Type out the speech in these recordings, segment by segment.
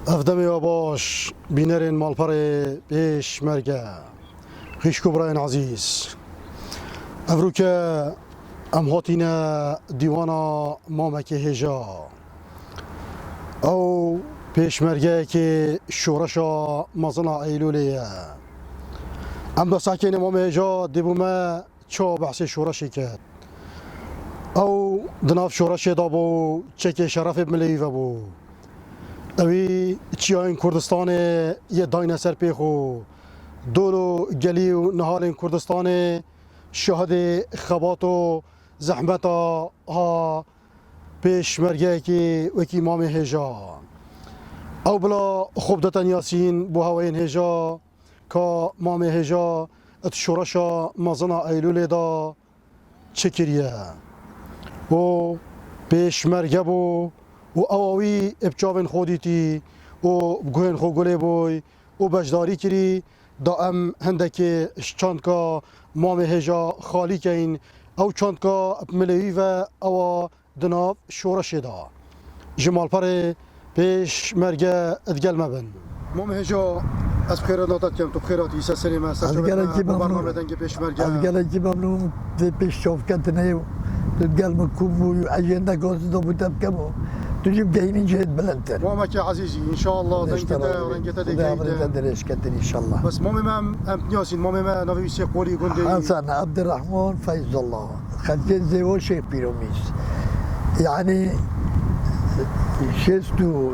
افدمی و باش بینرین مالپر پیش مرگه خیشکو براین عزیز افرو که ام هاتین دیوانا مامک هجا او پیش مرگه که شورشا مزنا ایلولیه ام دا ساکین مام هجا دیبومه چا بحث شورشی کرد او دناف شورشی دا بو چک شرف ملی و بو اوی چیاین کردستان یه داین سر پیخو دولو گلی و نهار کردستان شهد خبات و زحمت ها پیش مرگه که وکی مام هجا او بلا خوب دتن یاسین بو هواین هجا که مام هجا ات شورشا مزنا ایلول دا چکریه و پیش مرگه بو و اوی ابچاون خودیتی و گوهن خو گله بوی و بجداری کری دا ام هندک چند کا مام هجا خالی کین او چند کا ملوی و او دناف شورش دا جمال پر پیش مرگه ادگل مبن مام هجا از بخیرات ناتت کم تو بخیرات ایسا سلیم است برنامه دنگ پیش مرگه از گلکی ممنون پیش شوفکت نیو ادگل مکوم و اجنده گاز دو بودم کمو تجيب جايين جهد بلنتر مامك يا عزيزي ان شاء الله دنجتا ورنجتا دقيقة دريش كتر ان شاء الله بس مامي ما ام ياسين مامي ما نبي يسيق قولي قندي حسن عبد الرحمن فيض الله خلجين زيو شيخ بيروميس يعني شستو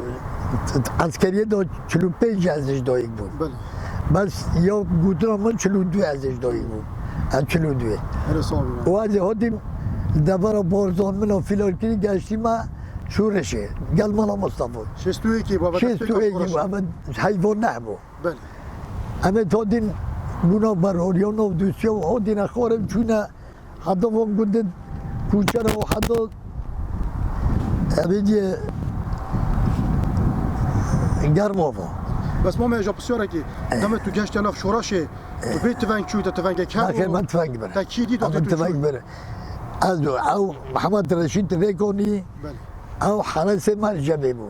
عسكرية دو چلو پنج ازش دايق بود بله بس يا قدرة من چلو دو ازش دايق بود هم چلو دوه و از هادیم دبر بارزان من و فیلار کنی گشتی ما شورشه قال مالا مصطفى شستوي كي بابا شستوي كي بابا حيوان نعمو بله اما تودين بنا برهوريون و دوسيا و هادين اخوارم چونه حدا وام قدد كوچره و حدا ابيجي گرمافا بس ما يجا بسيارة كي دم تو گشت ناف شوراشه تو بيت تفنگ چوي تفنگ كم اخي ما تفنگ بره تاكيدي دو تفنگ بره او محمد رشيد تريكوني بله او حرس مرجبه بو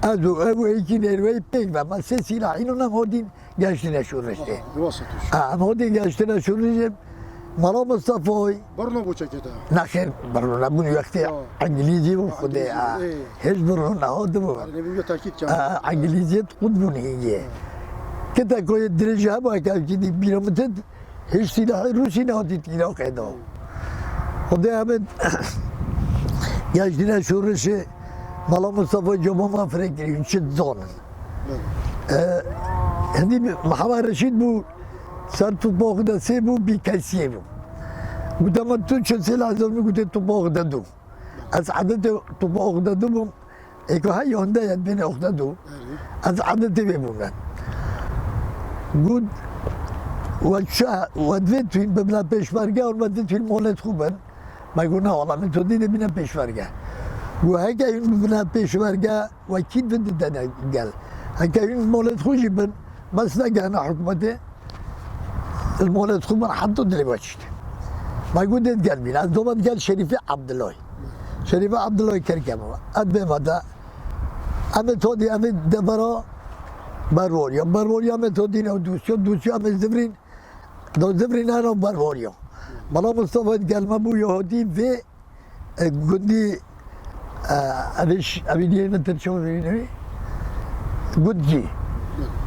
ازو او هيكي نروي بيك ما سيسيلا اینو نمودین گشتنا شورشته واسطش ام هودين گشتنا شورشته مالا مصطفى برنو بو چكتا نخير برنو نبون وقتی انگلیزی و خوده هیچ برنو نهاد بو نبي تاكيد كم انگلیزی خود بونیه که تا کوی درجه با که دی بیرامتد هیچ سلاح روسی نهادید اینا قیدا خوده همه گشتنا شورشه مالا مصطفى جمعه فکری چه زانن هندی محمد رشید بو سر تو باغ دسته بو بی کسیه بو گفتم من تو چه سلاح زنی گفته تو باغ دادم از عدد تو باغ دادم ایکو های هنده ید بین اخته دو از عدد بمونن گفت و دوید توی ببنا پیشورگه و دوید توی مولد خوبن مگو نه والا من تو دیده بینم پیشورگه و هکه این ببنا پیشورگه و کی بنده دنه گل هکه این مولد خوشی بن بس نگهنه حکومته المولد خوب من حطو دلی باشید مگو دید گل بین از دومد گل شریف عبدالله شریف عبدالله کرکم اد بمده اما تو دی اما دبرا بروریا اما تو دی نو دوسیو اما زفرین دو زفرین هنو بروریا مالا مصطفى گل ما بو یهودی و گندی اوی دیگه نترچه بینوی گودجی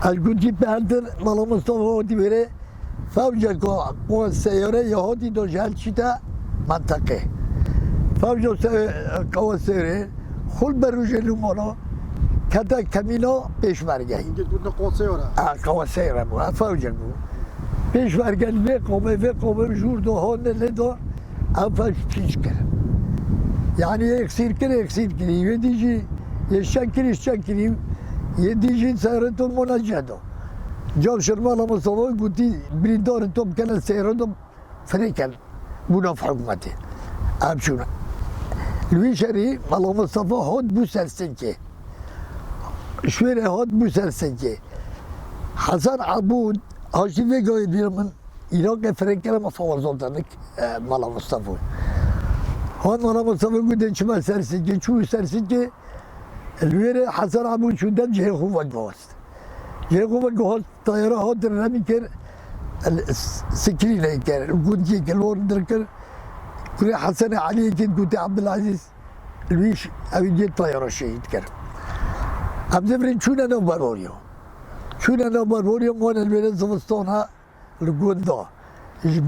از گودجی پهلتر مالا مصطفى هودی بره فوجا قوة السيارة يهودي دو جهل شتا منطقة فوجا قوة السيارة خل بروجه لومانا كتا كمينا پیش مرگه انجل قلنا قوة سيارة قوة السيارة بو فوجا بو پیش مرگه و قومه جور دو هون لدو او فوج پیش کرد يعني يكسير كري يديجي يشان كري يديجي سيارته المنجدة جاب شرمالا مصطفى قلتي بريدار توم كان سيرادهم فريكا بنا في حكومته أمشونا لوي شري مالا مصطفى هاد بوسرسنكي شويرة هاد بوسرسنكي حسن عبود هاشي في قايد بيرمن إيراق فريكا لما فوزولتنك مالا مصطفى هاد مالا مصطفى قلت انشما سرسنكي شو سرسنكي الويرة حسن عبو شدد جهي خوفك بوست جهي خوفك بوست طيارة هات الرمي كر السكرينة كر وقود كر الورد كر كل حسن علي كر قلت عبد العزيز الويش أبي جيت طيارة شهيد كر عبد الفرين شونا نوبر وريو شونا نوبر وريو مون الويرة زمستونها القود ده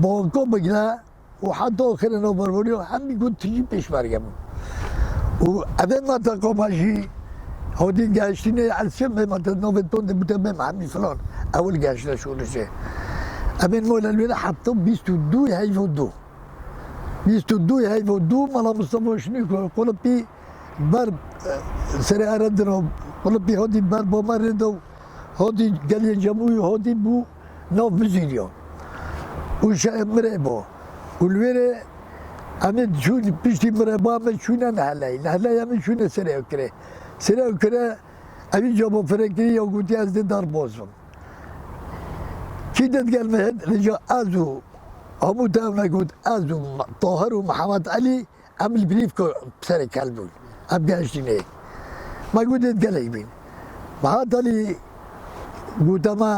بانكو بقنا وحتى آخر نوبر وريو هم بيقول تجي پیش برگم وأبين ما تقوم هاشي هودي قاشتيني على السم ما تنوبتون بتمام عمي فلان أول قاشنا شو نشي أبين مولا الويلة حطوا بيستو دو هايفو دو بيستو دو هايفو دو مالا مصطفى شنيكو قلت بي بار سري أردنو قلت بي هودي بار بوماردو هودي قال جموي هودي بو نوف بزيليو وشا مريبو والويلة أمين شو بيشتي مربى من شو نهلاي نهلاي أمين شو نسرع كره سرع كره أمين جابوا فرنكي يوجد يازد دار بوزم كده قال مهد رجع أزو هم تاونا قلت أزو طاهر ومحمد علي عمل بريف كو بسرع كلبون أبقى أشتيني ما قلت قال يبين محمد علي قلت ما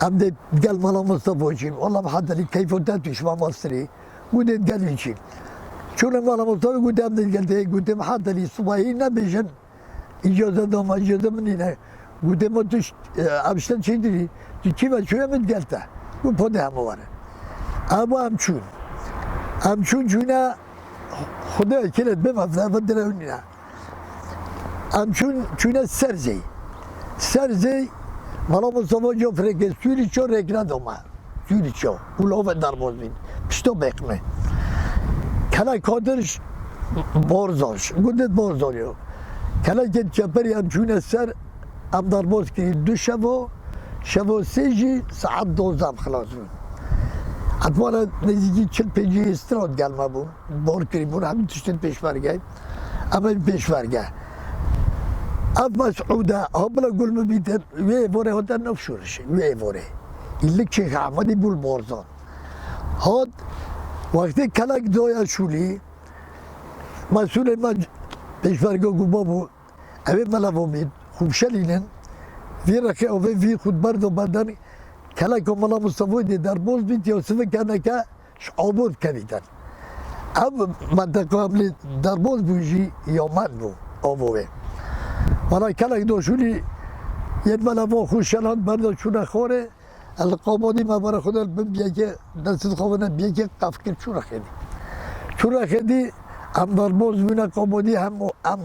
عمد قال ملا مصطفى وشين والله محمد علي كيف تاتوش ما مصري قلت قال لي شيء شو لما انا مصطفى قلت ابدا قلت محط لي الصباحي نبيشن اجازه دوم اجازه مني قلت ما تش ابشتن شيء دي كيف شو يوم قلت قلت بده مواره ابو امشون شونا خدا كلت بما فدروني امشون شونا سرزي مالا مصطفى جو فريق سوري شو ركنا دوما سوري شو ولو بدار بوزين پشتو بقمه کلا کادرش بارزاش گوندت بارزالیو کلا که چپری هم چونه سر هم در باز کردی دو شبا سیجی ساعت 12 هم خلاص بود حتما نزدیکی 40-50 استراد گلمه بود بار کردی بود همین تشتن پیش برگه اما این پیش برگه اف مسعوده ها بلا گل مبیتن وی واره ها در نفشورشه وی واره ایلک شیخ احمدی بول بارزان هاد وقتی کلک دویا شولی مسئول من پیشبرگا گو بابو اوه ملو امید خوب شلینن وی رکه اوه وی خود برد و بردن کلک و ملا مصطفی دی در باز بید یا صفه کنه که شعبود کردن اب منطقه هملی در باز بوشی یا من بو آبوه مانا کلک دو شولی ید ملو خوش شلان برد شونه خوره القامونی ما برای خدا بیا که دست خوابنده بیا که قفکر چورا خیلی هم در باز بینه قامونی هم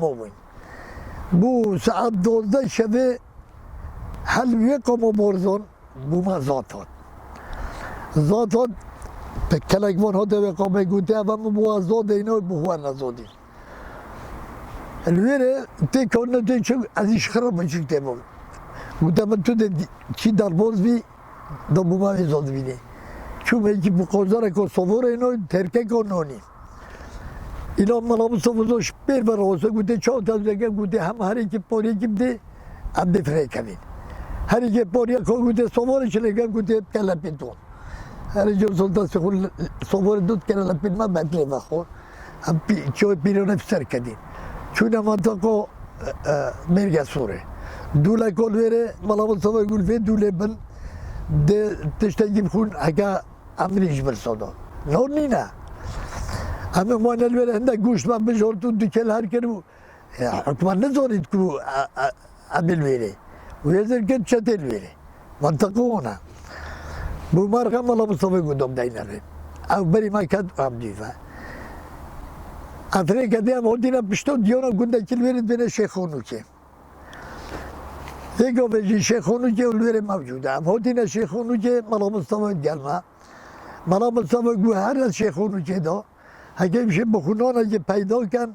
مومن بو ساعت 12 شبه حلویه قامو بارزان بو ما زاتان به کلکوان ها دوی قامه گوته و بو ازاد اینا بو هوا نزادی الویره تکانه تی چون از ایش خراب بچکته بود گوته من تو چی در باز بی da bu mavi zod bine. Çünkü bu kozlara ko savura ino terke kononi. İlan malamı savuzo şper var olsa güde çok tazege güde hem her iki pori kimdi hem de frekamin. Her iki pori ko güde savura çelege güde kalapinton. Her iki solda savura dut kalapin ma bekle bakho. Hem çoğu bir nefser kedi. Çünkü mantako merge sure. Dula kol vere malamı savura gülfe dule ben de تشتغل خون اگه امریش برساده نور نینا همه مانل بره هنده گوش من بجارتون دکل هر کنو حکمان نزارید که عمل بره و یزر کن چتل بره منطقه اونا بو مرقم الله مصطفی گودم دینه ریم او بری ما کد هم دیفه افره کده هم هدینا پشتو دیونا گنده کل برید بینه شیخونو که یک آبجی شیخونو که اولویره موجوده هم هاتین شیخونو که ملا مصطفی گلمه ملا مصطفی گو هر از شیخونو که دا اگه میشه بخونان اگه پیدا کن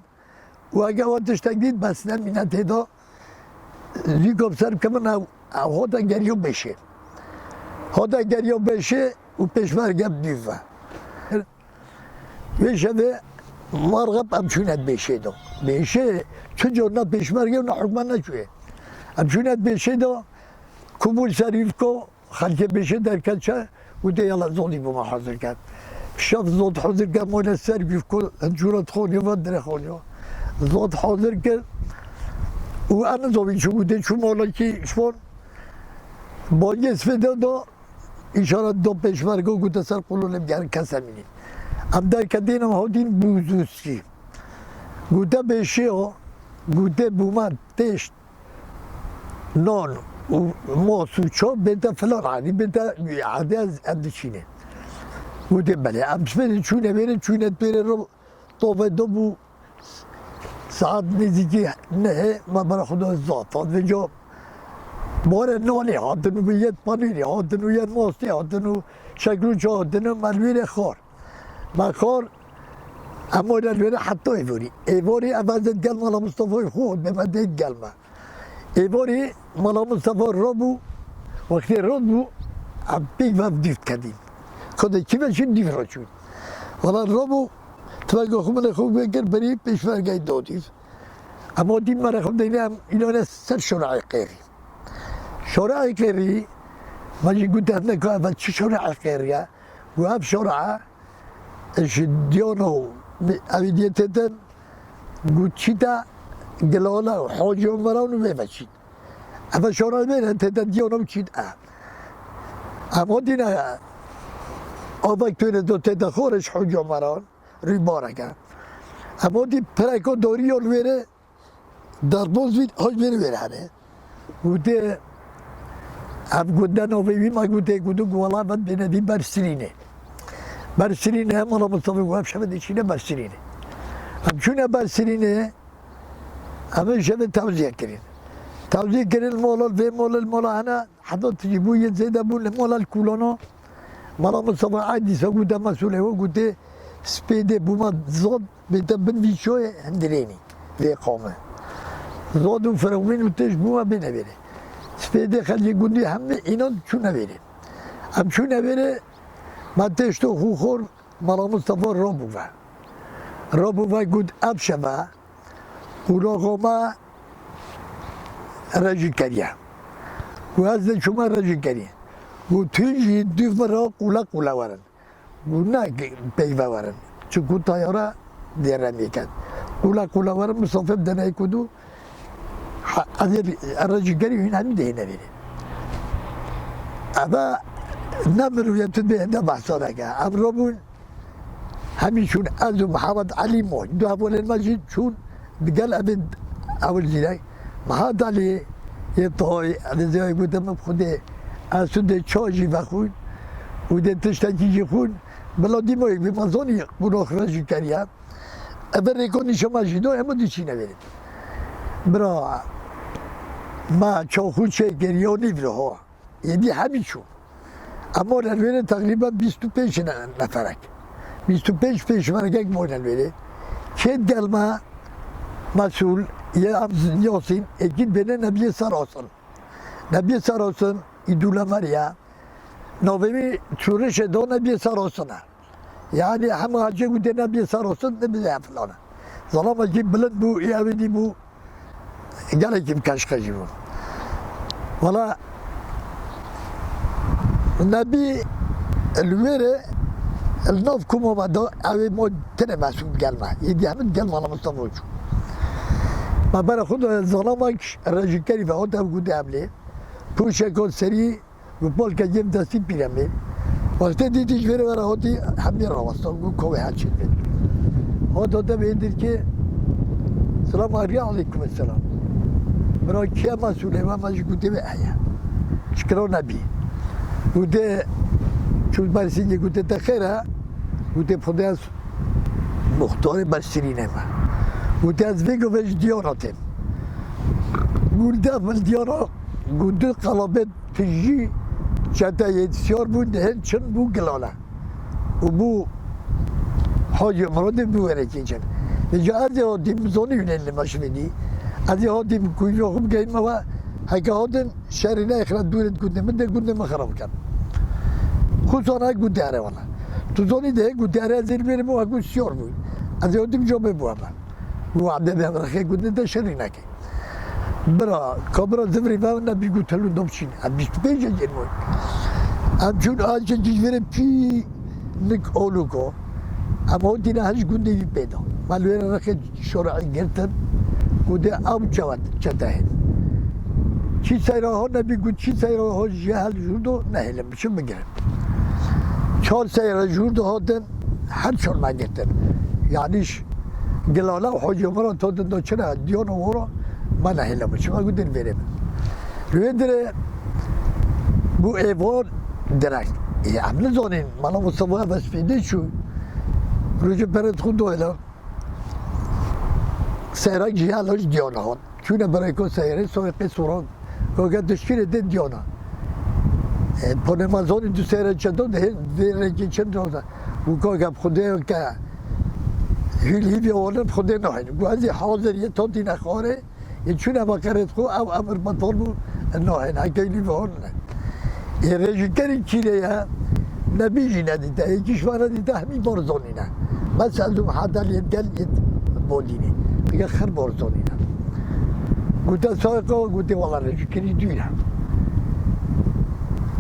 و اگه وقتش تقدید بسنن مینت دا ریکاب سر کمن هاتا گریو بشه هاتا گریو بشه و پیشمرگم دیفه بشه و مرغب همچونت بشه دا بشه چون جانا پیشمرگم نه حکمان نشوه همچونت بشه دا کمول سریف کو خلک بشه در کلچه و ده یالا زودی بما حاضر کرد شاف زود حاضر کرد مال سریف کو هنجورت خونی و در خونی زود حاضر کرد وانا زوجي شو قلت شو مولا كي شلون باقي اسفده دو اشاره دو پیشمرگو قلت سر قولو نمیگن کسمینی هم در کدینم هودین بوزوسکی قلت بشیو قلت بومد تشت نان و ماس و چا بنت فلان عادی بنت عادی از اندشینه قلت بله امس بینه چونه بینه چونه بینه رو طوفه دو بو ساعت نزدیکی نه ما برای خدا زافت و جا باره نانی هاتنو بیت پنیری هاتنو یه ماستی هاتنو شکلو چا هاتنو ملویر خار ما خار اما ملویر حتی ایواری افزد گل مالا مصطفی خود به من دید گل ما ایواری مالا مصطفی رو بو وقتی رود بو هم بیگ وقت دیفت کردیم خدا چی بشین دیف را چون ولی رو بو توقع خوب من خوب بگر بری پیشورگی دادیف اما دیم مرا خود دینم اینا سر شرعی قیری شرعی قیری ماجی قلت هنه که اول چی شرعی قیریه و هم شرعه اش دیانو اوی دیتتن قلت چی تا گلاله و حاجی و مرانو بفشید اما شرعی بینه تتن دیانو چید اما دینه آبک توی دو تتن خورش حاجی و مران روی بارکه اما دی پرکو دوری ول وره در باز بید هاش وره هنه گوته هم گوته نوی ما گوته گوالا بد بینه برسرینه هم انا مصطفی گوه شبه دیشینه برسرینه هم چونه برسرینه همه شبه توزیه کرین مولا هنه حتی تجیبوی زیده بون مولا الکولانا مالا مصطفی عادی سا گوته مسئوله و گوته سپیده بوما زاد بیتا بن ویشوی هندرینی وی قامه زاد و فراوین و تش بوما بینه بره سپیده خلی گوندی همه اینا چونه بره هم چونه بره من تش تو خوخور مالا مصطفی را بوه گود اب شما اولا قامه رجی کریه و از شما رجی کریه و تیجی دیف مرا قولا ورن نه پیوه ورن چون تایارا دیره میکرد قولا ورن مصافب دنه کدو از رجیگری این همین دهنه بیره اما نمرویتون به هنده بحثا نگه امرامون همیشون از محمد علی موی دو اول المجید چون بگل امین اول زیره محمد علی یه طای علیزیای بودم خوده از سنده چاجی بخون و ده تشتکی خون بلا دیمایی به مزانی گناه رجی کریم اول ریکونی شما جیدو همه دیچی نبیرید برا ما چاخون چه گریانی برا ها یعنی همین شون اما نلویره تقریبا 25 نفرک 25 پیشمرگک ما نلویره که گلمه مسئول یه امز یاسین اکید بینه نبی سراسن ایدولا مریا نومی چورش دو نبی سراسنه yani hem hacı güdene bir sarılsın ne bize falan. Zalama ki bilen bu evdi bu gerekim kaşkacı bu. Valla Nabi elvere الناف كم ما دا أوي ما تنا مسؤول قلما يدي هم قلما على مصطفى وجو ما برا خود ظلامك الرجل كريم هذا وجود عمله بوشة كل سري وبول كجيم دستي بيرامي وقت دي تجبر ورا هودي حمي راوستان قو كوي هالشيء هذا ده بيدر كي السلام عليكم السلام برا كيا مسؤول ما ماجي قدي بأحيا شكرا نبي وده چون برسینی گوته تخیره گوته پده از مختار برسینی نما گوته از ویگو ویج دیاراتیم گوته اول دیارا گوته قلابت تجی چطه یدسیار بود هن چن بو گلاله و بو حاجی مراده بو ورکی چن اینجا از یه هادیم زانی یونین مشوینی از یه هادیم کویجا خوب گیم و هکه هادن شهرینه اخرات دورت گوته من ده گوته مخراب کرد خصوصا گوداره والا تو زونی ده گوداره از این میرم و گوشیار بود از یادم جا ببوام و عبده به امرخه گوده ده شری نکی برا کابرا زمری و نبی گوتلو نمچین هم 25 جنوی هم چون آنچه جیورم پی نک اولوکو اما دینا هنش گونده بی پیدا مالوی رخه شرعی گرتن گوده ام چته چی سیره ها نبی گود چی سیره ها جهل جوردو نهیلم بشم بگیرم 4 سیره جوردو هاتن هر چون ما گرتن یعنیش گلاله و حاجی مرا تا دو چرا دیون و ورا ما نهیلم بشم ما گودن بریم روی دره bu ev var direkt. Amne zonin, mala Mustafa Vesfide şu. Rüce peret kudu öyle. Seyrak cihal hoş diyona hon. Çünkü bereko seyre soyqi suran. Koga dışkir edin diyona. Ponema zonin tu seyre çato de reki çendo da. Bu koga xude ke hili olan xude nahin. Bu azı hazır ye toti nakhare. Çünkü bakaret ku av amr matolbu nahin. Hakeyli hon. Rejikeri Çile'ye nebi nedide, kişvara dide hemi borzonina. Mesela hadaliyet gel yet bodini. Bir khar borzonina. Gute soyko gute valla rejikeri dünya.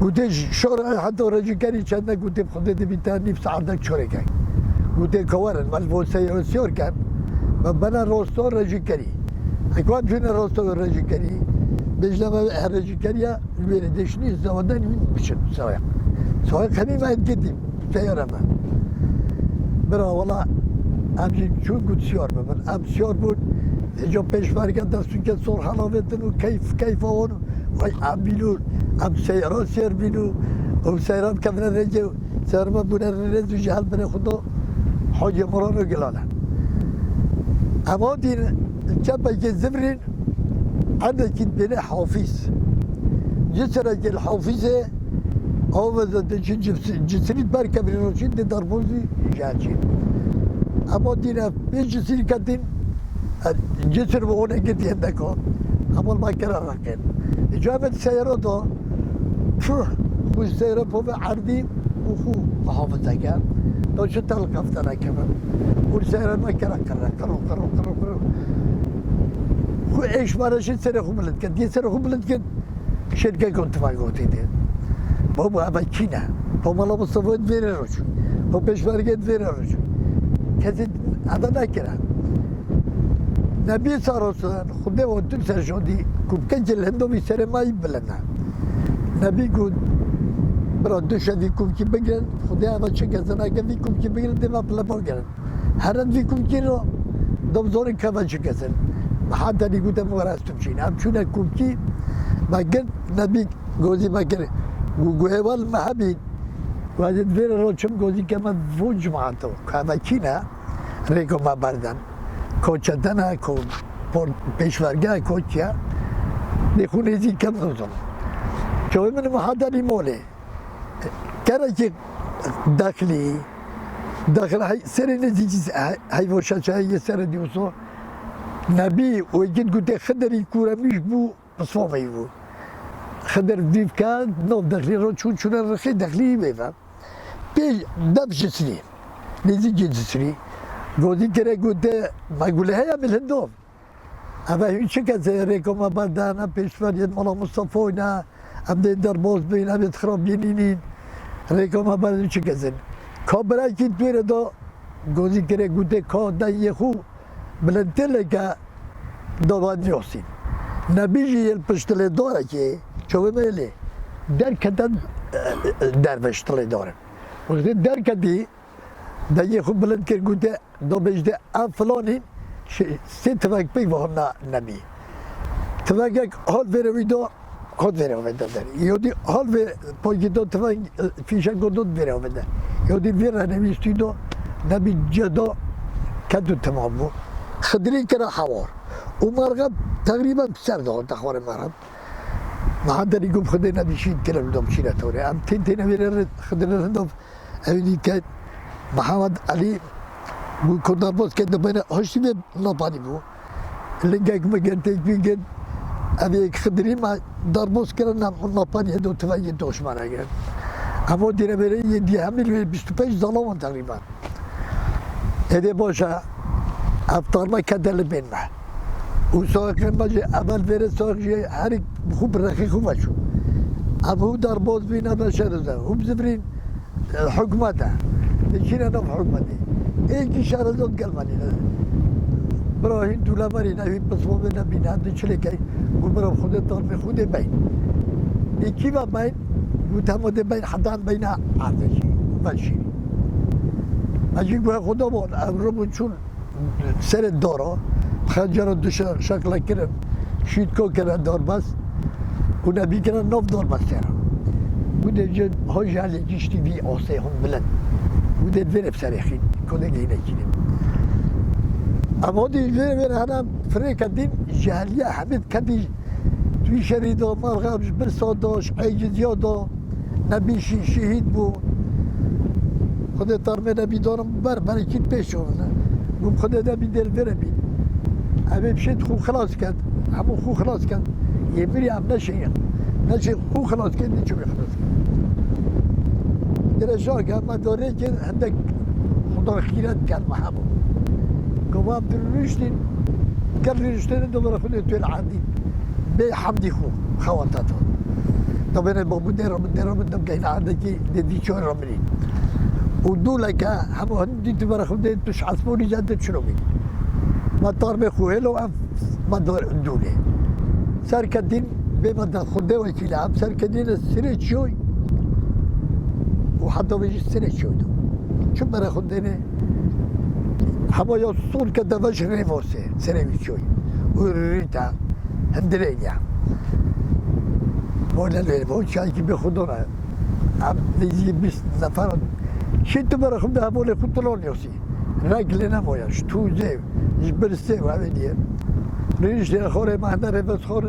Gute şora hatta rejikeri çanda gute xude de bir tane saadak çörek. Gute kavarın mal bu seyirciyorken bana rosto rejikeri. Akvat jüne rosto rejikeri. Bejlama rejikeriya böyle deşni zavadan biçim soya. Soya kemi ben gittim seyirama. Bera valla amci çok güçlüyor ben. Amsiyor bu. Jo peşmerge de suket sor halavetin o keyf onu. Vay ambilur. Am seyra ser bilu. O seyram kemne rece. Seyrama bu rece cehal bene khudo. Hoca Muran'ı gelala. Ama din çapayke zibrin عندك بناء حافظ جسرك الحافظة أو مثلا جسريت بركة من الرشيد دربوزي جاجين أما دينا بين جسري كدين جسر بغونا قد يندكو أما ما كان رقين إجابة السيارة شو السيارة بوبا عردي وخو محافظة كان لو شو تلقى فترة كمان والسيارة ما كان قرر خو ايش مارشين سنة خو بلد كد سنة خو بلد كد شركة كنت فاقوتي دي بابا أبا كينا بابا لا مصطفى دفير روشو بابا بيشماركة دفير روشو كذا هذا ناكرا نبي صار رسولان خده وانتم سرشون دي كوب كنجل هندو بيسر ما يبلنا نبي قد برا دوشا في كوب كي بقرن خده أبا شكا زناكا في كوب كي بقرن دي ما بلا بقرن هرن في كوب كي رو دمزورن كما شكا زن حتى اللي قلت مغرستم شيء نعم شو نكون كي ما قلت نبي جوزي ما كره وجوهوال ما حبي وهذا دفير روشم جوزي كمان فوج معته كما كينا ريكو ما بردن كوتشتنا كو بيشوارجا كوتشيا نخوني زي كم نزل شو من هذا اللي مولي كرجي داخل هاي سرني زي هاي وشاشة هي سرني وصو نبي وجد قلت خدر الكورة مش بو بصومي بو خدر ديف كان نوب داخلي روتشون شو الرخي داخلي بيفهم بيج دبش سري نزي جد سري قولي كره قلت ما يقولها يا من الهندوم أما هيك كذا ريكو ما بدانا بيشفر يد مالا مصطفونا أبدا دربوز بين أبدا خراب ينينين ريكو ما بدانا هيك كذا كبرى كده بيرة دو قولي كره قلت كادا يخو بلنتلكا دوان يوسين نبيجي البشتلي دورة كي شوفي ميلي در كتن در بشتلي دورة وقت در كدي دا يخو بلند كر قلت دو بجده أفلانين سي تفاق بي وهنا نبي تفاقك هاد فيروي دو هاد فيروي دو در يودي هاد بوكي دو تفاق فيشا قدود فيروي دو يودي فيرا نبيستي دو نبي جدو كدو تمام بو خدرين كنا حوار ومرغب تقريبا بسرده تخوار مرغب ما حدا يقوم خدينا بشيء كنا بدهم شيء توري ام تين بيرد خدنا لهم هذي كان محمد علي كنا بوس كده بين هشتي نباني بو اللي جاك ما كان تيجي ابي خدرين ما دربوس كنا نباني هدو تفاجئ دوش معنا كان اما دينا بيري يدي عمل 25 ظلام تقريبا هذي بوشا افطار ما كدل بيننا وسواق ما جاء اول فير سواق جاء حرك خوب رخيخ وما شو ابو دربوز بينا بشرزه هم زبرين حكمته نجينا نف حكمتي ايش شارزون قلبني برای دولا ماری نوی پسوم نبینه هنده چلی که برای خود دار به خود بین یکی و بین گوتم ده بین حدان بین عرضشی و شیری اجی گوه خدا بود امروز چون سر دارا خنجر دو شکل کردن شید کو کردن دار بس و نبی کردن نو دار بس سر بوده جد ها جالی جشتی بی آسه هم بلند بوده ورب سرخین کنه گینه کنیم اما دی ور هنم فریق کردیم جالیه حمید کردی توی شرید و مرغمش برسا داشت عیجزیا دا نبیشی شهید بود خود ترمه نبی دارم برای کیت پیش شونه گم خود نبی دل بره بید همه بشید خو خلاص کرد همون خو خلاص کرد یه بری هم نشه خو خلاص کرد نیچو بخلاص کرد درشا که همه داره که هندک خدا خیرت کرد محبوب گم هم در رشدین کل رشدین دوباره خود توی العادی به حمدی خو خواتاتو طبعا بابو درم دم که این عاده که دیدی چون را منین و دوله که همه هندی تو برای خود توش عصبونی جدد شروع میگی ما طار بخوه لو هم ما دوله سر کدین به من خود وکیله هم سر کدین سری چوی و حتی بیش سری چوی دو چون برای خود دینه همه یا صور که دوش ریموسه سری چوی و ریتا هندرینیا ولا الفون شاي بياخذونا يجي بس نفر شنت برا خدها بولي كنترول يوسي راجلنا مويا شتو زي جبر سي وعمليه ريش خوري ما هنا ريبس خور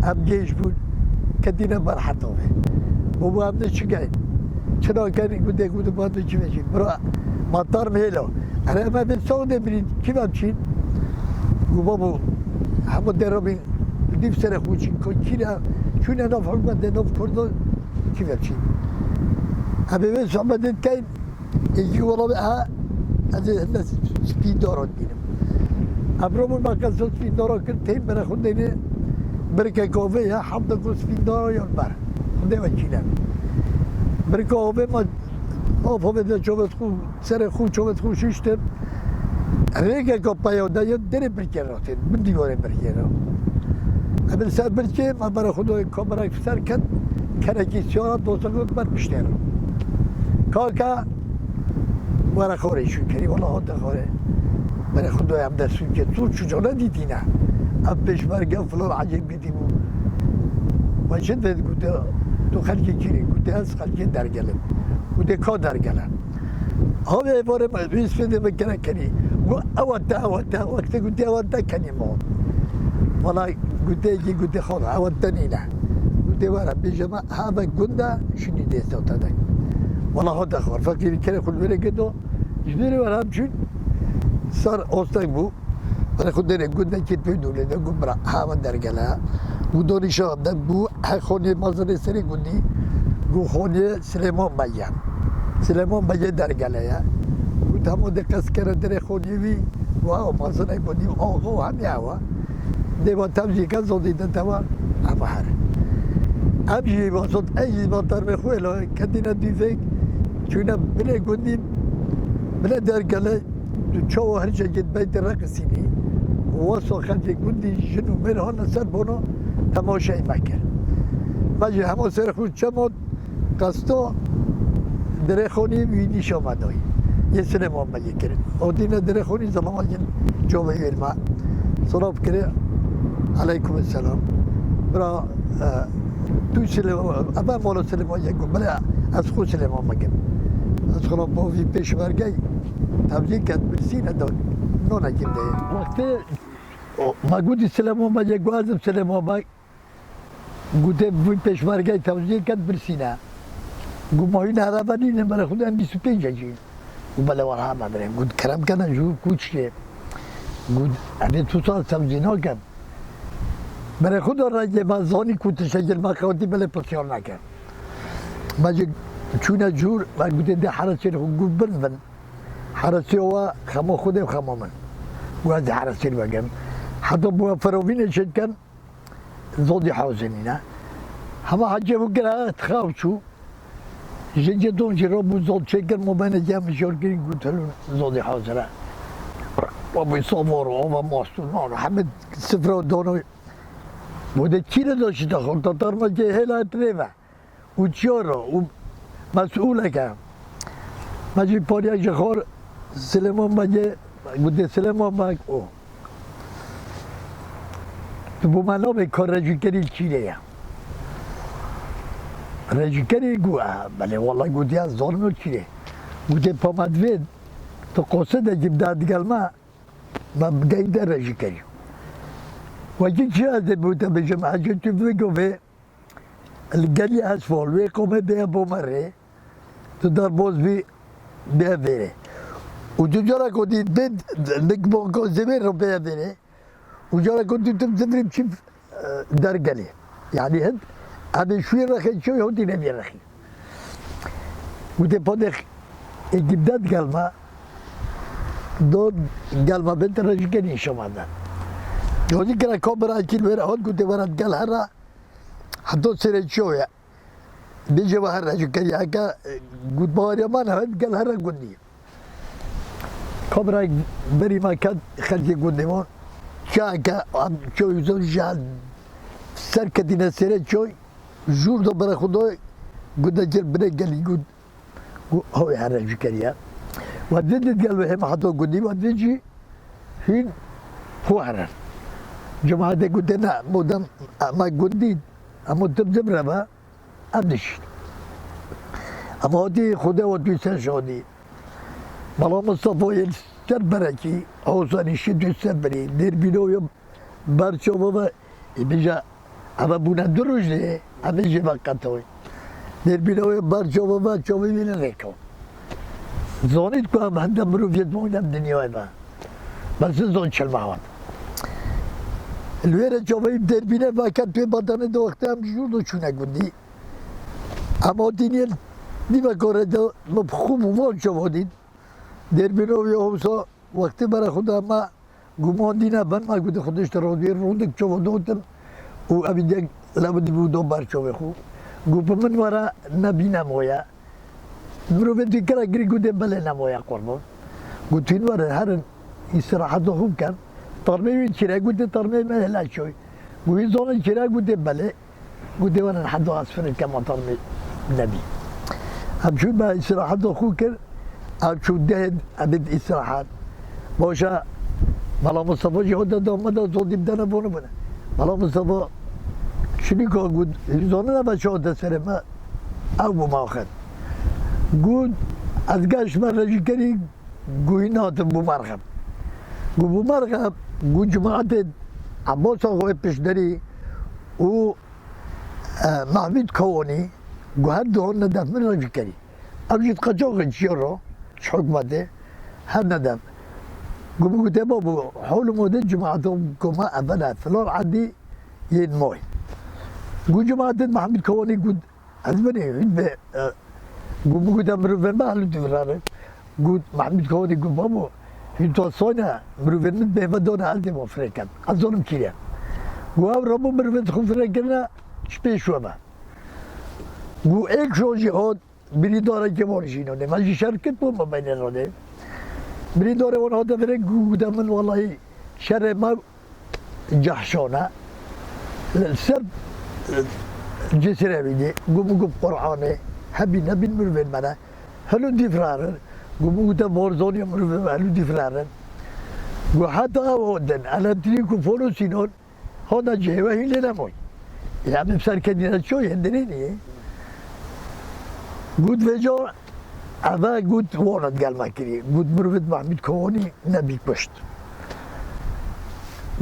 ام جيش بود كدينا برحتوه بابا عبد الشقاي شنو كان يقول لك بود بعد شي ماشي برا مطار ميلو انا ما بالسعوديه بريد كيف امشي وبابا حمد دربي ديف سنه خوشي كنا چون انا فرمان دنوف کردو کی بچی ابی من صحبت کردیم یکی ولی از الناس سپید دارن دینم ابرامون ما کس سپید دارن کردیم برای خود اینه برکه کافه یا حمد کو سپید دارن یا بر خود وکیلم برکه کافه ما آفا بده چوبت خو سر خو چوبت خو شیشتم ریگه کپایو داید دری برکه راتید من دیواره برکه را اول سر برکه ما برای خودوی کامرای سر کن کنکی سیارات دوستان بر بیشتر کاکا برای خوری شو کردی والا ها دخوره برای خودوی هم دستون که تو چجا ندیدی نه اب پیشمرگه فلان عجیب بیدیمو و چند بید گوته تو خلقی کری گوته از خلقی درگلم گوته کا درگلم همه باره بیس بده بکنه کنی گو اوتا وقتی گوته اوتا کنی ما والله قلت يجي قلت خلاص عودتني له قلت ورا بيجما هذا قلنا شنو دي صوت هذا والله هذا خور فكر كده كل مره كده جدير ولا بشن صار اوستيبو انا خدني قلنا كده بيدو لده قبرا هذا درجلا ودوني شاب ده بو خوني مازن سري قلني قو خوني سليمان بيا درجلا يا قلت هم ده كسكر دري خوني بي واو مازن قلني او هم ياوا دیوان تمجی کن زودی دنتوا افحر امشي وسط اي مطار بخويلو كدينا ديفيك شونا بلا قديم بلا درقله تشو هرجه جد بيت الرقصيني ووصل خلفي قدي شنو من هون سربونو تماشي مكر ماجي همو سرخو چمود قصدو درخوني ويني شامدوي يسلم ما يكرن ودينا درخوني زمان جوبي الماء صرف كده عليكم السلام برا تو سلم ابا مولا سلم يقول بلا اسخو سلم ما كان اسخو بوفي بيش برجاي تبجي كانت برسينا دون نونا جنده وقت ما قلت السلام ما يقول سلم ما قلت بوفي بيش برجاي تبجي كانت برسينا قلت ما هنا هذا بني نمبر خد عندي سبين جاي وبلا ورها ما بري قلت كلام كان جو كوتشي قلت أنا توصل سمزينه كم برای خود راجع بازانی کوتاه شجر ما خودی بله پسیار نکرد. ماجی چون جور و گویی ده حرسی رو گوی بردن حرسی و خما خودم خما من گویی حرسی رو بگم حتی با فراوین شد کن زودی حوزنی نه همه حجه بگره تخاف شو جنگ دون جرا بود زود شد کن مبین جمع شد کن گویی زودی حوزنه وابو صفور وابو مصطفى محمد سفر ودونو وده كينا داشت دخل تطار ما جه هلا تريفا وتشورو ومسؤولة كان ما جي بوريا جخور سليمان ما جه قد سليمان ما او تو ما نو کار رجوکری چیه رجوکری گوه بله والله گودی از دارم چیه گودی پامدوید تو قصد جب داد گلما ما بگیده رجوکری وجه چی از بوده بجم حاجت تو بگوه الگلی اسفال وی قومه بیا بومره تو در باز بیا بره و تو جارا کدید بید نکبان که زمین رو بیا بره وجارا كنت تدرب شيف درجلي يعني هذا شوي رخي شوي هو نبي رخي ودي بدخ الجبدات قلما دود قلما بنت رجعني شو ماذا يودي كلا كوبرا كيل ورا هون كنت ورا قال هرا حطوا سير شوية بيجي وهر رجعني هكا قلت باريا ما نهد قال هرا قلني كوبرا بري ما كان خلجي قلني مون شاكا شوي زوج جال سركتنا سيرة شوي جور دو برا خدوي قد جل بنا قال لي قد هو يحرج كريا وديت قال له ما حطوا قدي وديجي هين هو حرر جماعة قلت انا مدام ما قدي اما تبدم ربا ابدش اما هدي خدا ودي سنشودي مالا مصطفى تربركي اوصاني شدو السبري دير بينو برشو بابا بيجا اما بونا دروج لي اما جي بقاتوي دير بينو برشو بابا شو بينا ريكو زونيت كو ام عندها مروفيت مونا الدنيا هذا بس زون شلمعوان الويرة شو دير بينا ما كان توي بطانة دو وقتها مجنون شونا قدي اما دينيل ديما كورة دو مبخوم ومون شو دين دير بينو يوم سو وقت برا خدا ما گمان دینا بن ما گفت خودش ترا دیر روندک چو دوتن و ابی دیگ لابد بود بار چو بخو گفت من ورا نبینم ویا برو به دیگر گری گفت بله نمویا قربان گفت این ورا هر استراحت خوب کن ترمیم چرا گفت ترمیم هلا شوی گفت زون چرا گفت بله گفت ورا حد اسفر کما ترمیم نبی هم شو با استراحت خوب کرد شو ده ابد استراحت باشا مالا مصطفى جهود دام دا زودی بدن بونه بونه مالا مصطفى شنو قال زونه ما شو ده سر ما او ما اخذ قول ازقاش مرة جكري قوي ناتم بمرغب قول بمرغب قول جماعة عباس هو بشدري و محمد كوني قول هدو هون ندف من جكري أبجد قجوغ شيرو حكمة ده هاد ندف قوم قلت يا بابا حول مودين جماعتهم كما أبدا فلور عندي ينموي قول جماعة محمد كوني قول أزمني قوم قلت مروفين ما هلو تفرارك قول محمد كوني قول بابا انتو صونا مروفين من بيفا دون هالتي مفريكا أظنم كيريا قول ربو مروفين تخون فريكنا شبيش وما قول ايك شوجي هود بني دارا كمونشينو ماشي شركة بو ما بين الرودين بني دارا وانا هذا فريق قودا من والله شر ما جحشونا السرب جسر بيجي قوم قرآني حبي نبي مروفين منا هلو دفرارن قوم قودا مورزوني مروفين هلو دفرارن قو حتى ودن أنا تريكو فولو سينون هذا جهوا هي لنا موي يعني بسر كدينا شو يندريني قلت فيجو هذا قلت وانا قال ما كري قلت مروفيت محمد كوني نبي بشت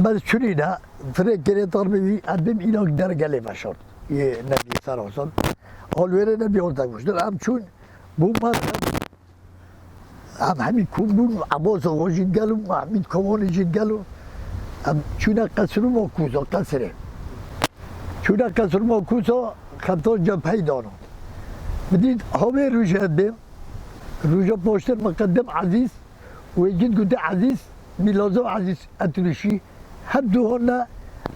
بس شنينا فريق كري طربي عندهم إنك درجة لي مشهور نبي ثروسون هول وين نبي أوردك مش ده عم شون بو ما عم حميد كون بو عباس وجد قالوا محمد كوني جد قالوا عم شونا قصروا موكوزا قصره شونا قصروا موكوزا خمسون جبهة دانو بديت هوي روجا دم روجا بوشتر مقدم عزيز ويجد قد عزيز ميلازو عزيز أترشي هبدو هنا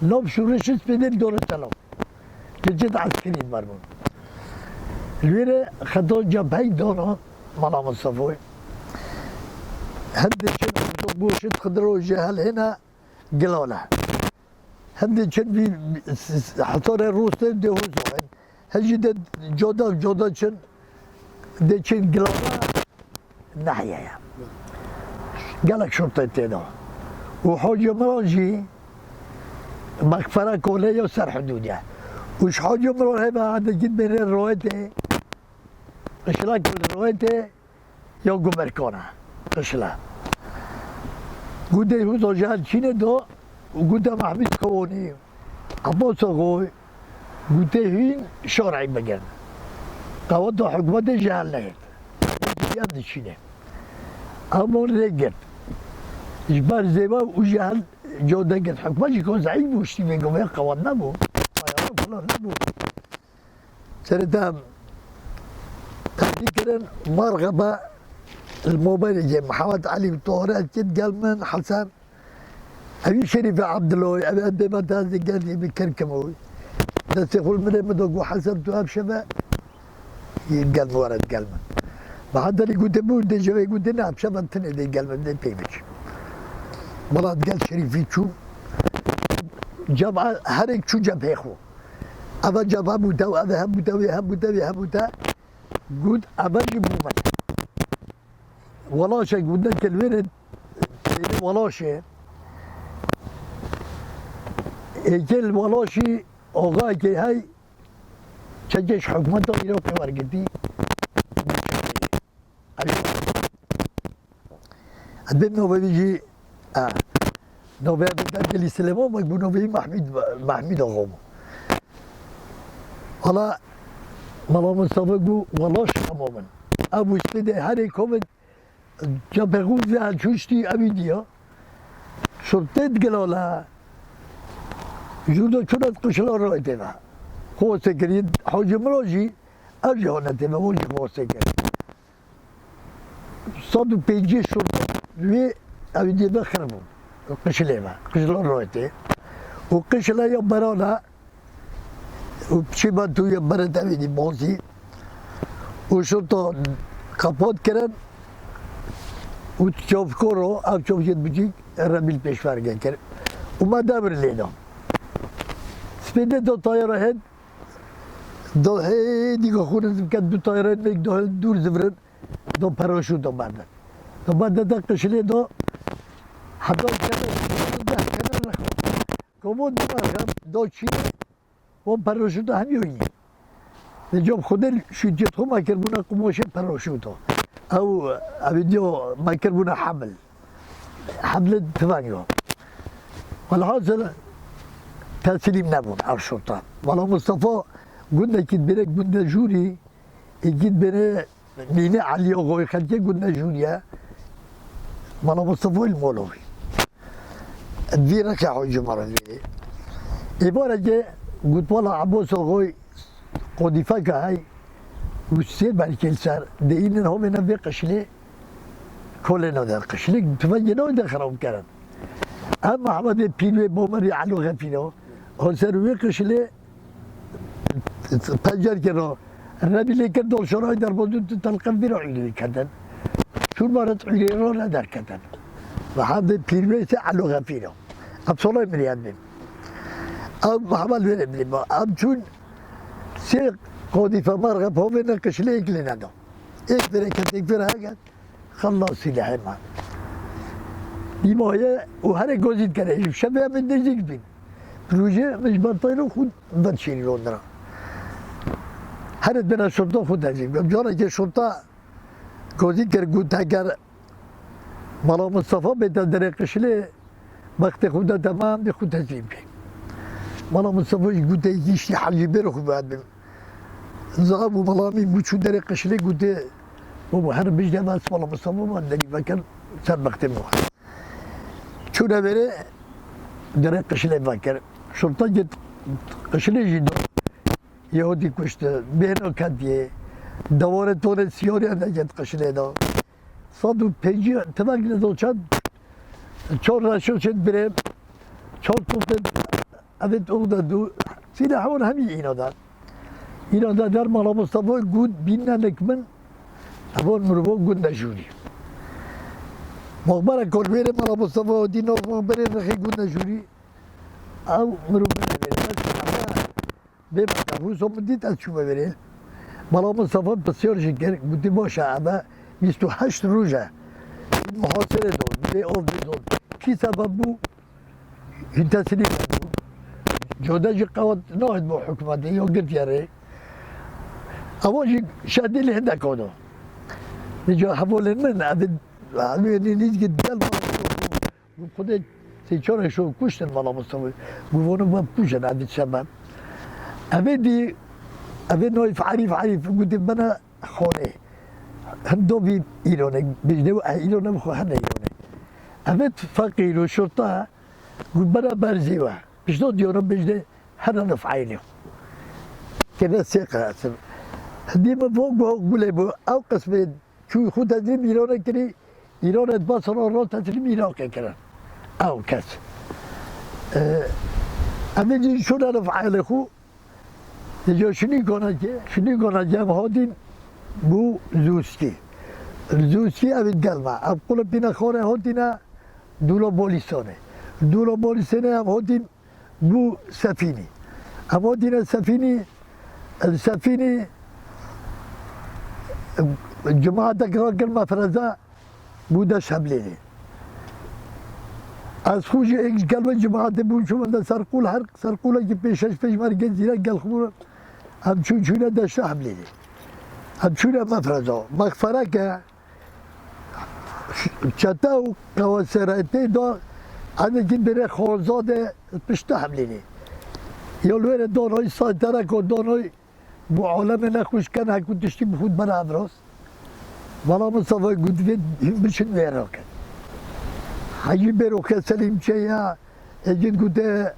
نوب شورشس بدل دور السلام جد عسكري مرمون الويرة خدوا جبهي دورا مالا مصطفى هد شنو بوشت خضرو جهل هنا قلاله هم دي كان في حصار الروس ده هو زوين هجي ده جودا كان ده كان قلاله ناحية يعني قالك شرطتين وحوجة مراجي مغفرة كلية وسر حدودها وش حوجة مراجي ما عندك جد من الروايته قشلا كل الروايته يوقو مركونا قشلا قد هو زوجات شنو دو وقد محمد كوني عباس غوي قد هين شرعي مجال قوضوا حكومة جهل لهت يد شنو أمور رجل إجبار زيبا وجهل جودة قد حكومة يكون زعيم وشتي بيقوم يقوى نبو ما يعرف فلان نبو سردام تذكرا مرغبة المبارجة محمد علي الطهرات جد قال من حسن أبي شريف عبد الله أبي أبي ما تازي قال لي بكركموي بس يقول من مدوق وحسن تواب شباب يقال ورد قال من بعد اللي قلت مو ده جوي قلت نعم شباب تاني ده قال من ده بيمش مراد قال شريفي شو جماعة هريك شو جاب هيخو أبا جاب هم متاو أبا هم متاوي هم متاوي هم متاوي قلت أبا جيبوا من والله شيء قلنا كالورد والله شيء اجل والله شيء أغاكي هاي تجيش حكومته يروح ورقتي عندنا نوبة بيجي نوبة بدأت الإسلام ما يقول نوبة محمد أغوم والله ملا مصطفى والله شامومن أبو سفيدة هاري كومن جابهون فيها شوشتي أبيديا شرطت قالوا لها جودو شنو قشلة رأيتها هو سكرين حوجي مروجي أرجع هنا تبع وجه هو سكر صادوا بيجي شرطة في أبيديا بخربوا قشلة رأيته وقشلة يبرانا وبشباتو يبرد أبيدي موسي وشرطة كابوت كرن وتشوف كورو أو تشوف جد بيجي الرميل بيشوار كر وما دابر لينا سبيدة دو طائرة هاد دو هيدي كخورة كان دو طائرة ميك دو دور زفرن دو باراشوت دو بعد دا قشلي دو حدو كان كومود دماغ دو شيء و باراشوت هم يوني نجوم خدر شو جتهم ما كربونا قموشة باراشوتو أو فيديو ما يكربونا حمل ثمانية والحاصل تسليم نبون على الشرطة والله مصطفى قلنا كد بنا قلنا جوري يجد بنا مينا علي أغوي خلتي قلنا جوريا والله مصطفى المولوي الديرة كحوجة مرة ذي إبارة جاء قلت والله عباس أغوي قديفة كهاي والسير بعد كل سار دقينا هم هنا في قشلة كلنا ذا قشلة تفجنا ودخلهم كلام أما محمد بيلو بومري علو غفينه هو سروي قشلة تجار كنا النبي اللي كان دول شراي دربودو تلقى بيرو علوي كذا شو مرت علوي لا در كذا محمد بيلو علو غفينه أبصره من يدين أم محمد بن أم شون سير قودي فمرغب هو من قشلة كلنا ده إيه بركة تكفر هاجر خلص سلاحي معه دي ما هي وهذا جوزيت كده شباب من دجيج بين بروجة مش بطيرو خود بتشيل لوندرا هذا بين الشرطة خود دجيج بجارة الشرطة جوزيت كده قلت هاجر ملا مصطفى بتدري قشلة وقت خود تمام دي خود دجيج ملا مصطفى قلت يجيش حل يبره خود بعد زغب وملامي بوشو دري قشلة قلت هو هر بيجي بس والله مصطفى ما ندري فكر سبقت موه شو نبرة دري قشلة فكر شرطة جت قشلة جدو يهودي كشت بينو كاتيه دوارة تونة سيارة أنا جت قشلة ده صادو بيجي تبغى نزول شد شور راشو شد بريم شور توبت أبد أودا دو سيدا حور همي إينا ده إينا ده در مالا مصطفى قد بينا نكمن أبون مربو قد نجوري مخبره کلبیره مرا مصطفی الدین مخبره رخی گود نشوری او مرو بره بس همه به مکافوس هم دید از چوبه بره مرا مصطفی بسیار شکر بودی باشه اما 28 روزه محاصره داد به آب داد کی سبب بو این تسلیم بود جوده جی قوات ناهد با حکومتی یا گرد یاره اما جی شدی لهنده کنه نجا حوالین من عدد نیز که دل ما خود سیچاره شو کشتن مالا مصطفی گوانو ما پوشن عدد شبن اوه نایف عریف گوتی بنا خانه هم دو بی ایرانه بجنه و ایرانه بخواه هنه ایرانه اوه فقیر و شرطه گوت بنا برزی و بجنه دیانه بجنه هنه نفعیله که سیقه هستم هدی ما فوق گوله بو او قسمه چون خود تسلیم ایران کردی ایران اتباس را تسلیم عراق کردن او کس اما جی شون رفعال خو جا شنی کنه جمع هادین بو زوسکی اوید گلمه اب قول بینا خانه هادینه دولا بالیستانه هم هادین بو سفینی ام هادینه سفینی جماعت تکرار کرد مفرزه بوده شبلیلی از خوش ایک کلمه جماعت بود شما سرقوله که پیش مرگز زیره گل خمور همچونه داشته حملیلی همچونه مفرزه مغفره که چطه و قواسرائته دا همه که بره خوزاده پشته حملیلی یا لویر دانای سایتره که دانای بو عالم نخوش کن هکو تشتی بخود بنا ابراز والا مصطفی گودوید هم بشن ویرا کن حجی برو که سلیم چه یا اجید گوده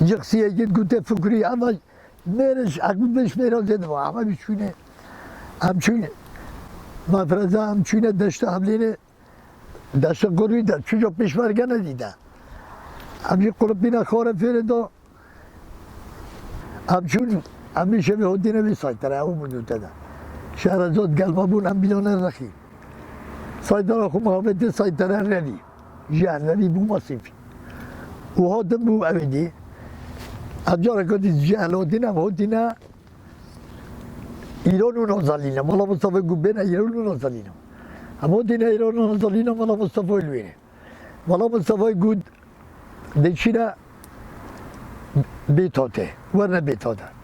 جقسی اجید گوده فکری اما میرش اکود بهش میرا زده با اما بچونه همچونه مفرزه همچونه دشته حملینه دشته گروی ده چجا پیشمرگه ندیده همچه قلب بینا خواره فیره دا همچون همیشه به هدینه بی سایتره او مدوده ده شهرزاد گلبه بون هم بیلانه رخی سایتره خو محافظ سایتره روی جهنمی بو مصیفی و هادم بو اویدی همجا رکادی جهل هدینه ایران و نازالینه مالا مصطفی گو بینه ایران و نازالینه هم هدینه ایران و نازالینه مالا مصطفی الوینه مالا مصطفی گود دیچینه بیتاته ورنه بیتاته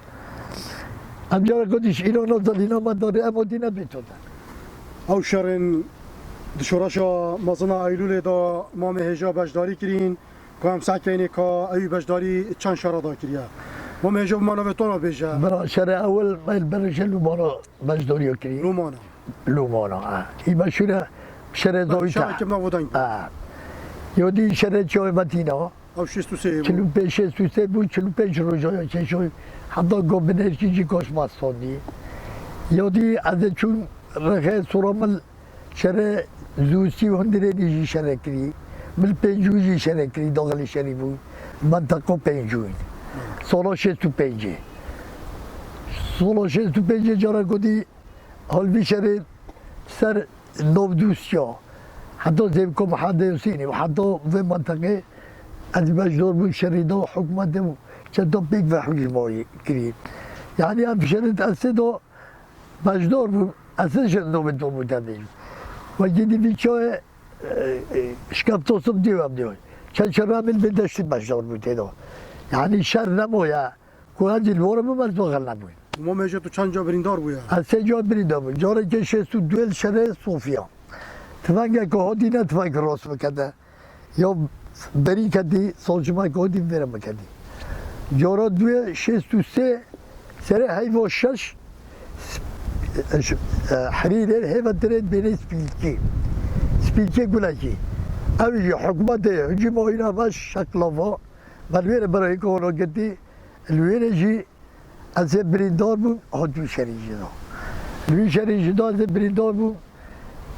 همجا کدیش ایران و زلینا من داره اما دینه بیتاته او شرن دشوراشا مزنا ایلول دا مام هجا بجداری کرین که هم سکینی که ایو بجداری چند شرا دا کریا مام هجا بمانا به تونا بیجا برا شرع اول مایل برش لومانا بجداری کری لومانا ای بشوره شرع دویتا شرع کم نبودن یادی شرع چای مدینه او 63 45 بود 45 روزای چشوی حتی گوبنرچی جی کوش ماستانی یادی از چون رخه سرامل شرع زوسی و هندره دیجی شرع کری مل پنجوی شرع کری داخلی شری بود منطقه پنجوی سالا 65 جارا کدی حالبی شرع سر نو دوستیا حتی زیبکو محاده حسینی و حتی و منطقه از مجدور بود شریدا حکومت و چند پیک و حجمایی کرید یعنی هم شرید اصلا دو مجدور بود اصلا شرید دو بدو بودن و جدی بیچای شکاف توصف دیوام دیوی چند شرامل بدشتی مجدور بود دو یعنی شر نمویا که هنجی الوارم مزدوغل نموی مام هجا تو چند جا بریندار بویا از سه جا بریندار بود جاره که شستو دویل شره صوفیا تفنگه که ها دینه تفنگ راست بکده یا بری کردی سالجمعی که هدیم برم کردی جارا دوی 63 سره هیوا 6 حریره هیوا درد بینه سپیلکی گلکی اوی حکومت حجم آینا باش شکلافا ملویر برای که اونا کردی الویر جی از بریندار بود هدوی شریجی دا الوی شریجی دا از بریندار بود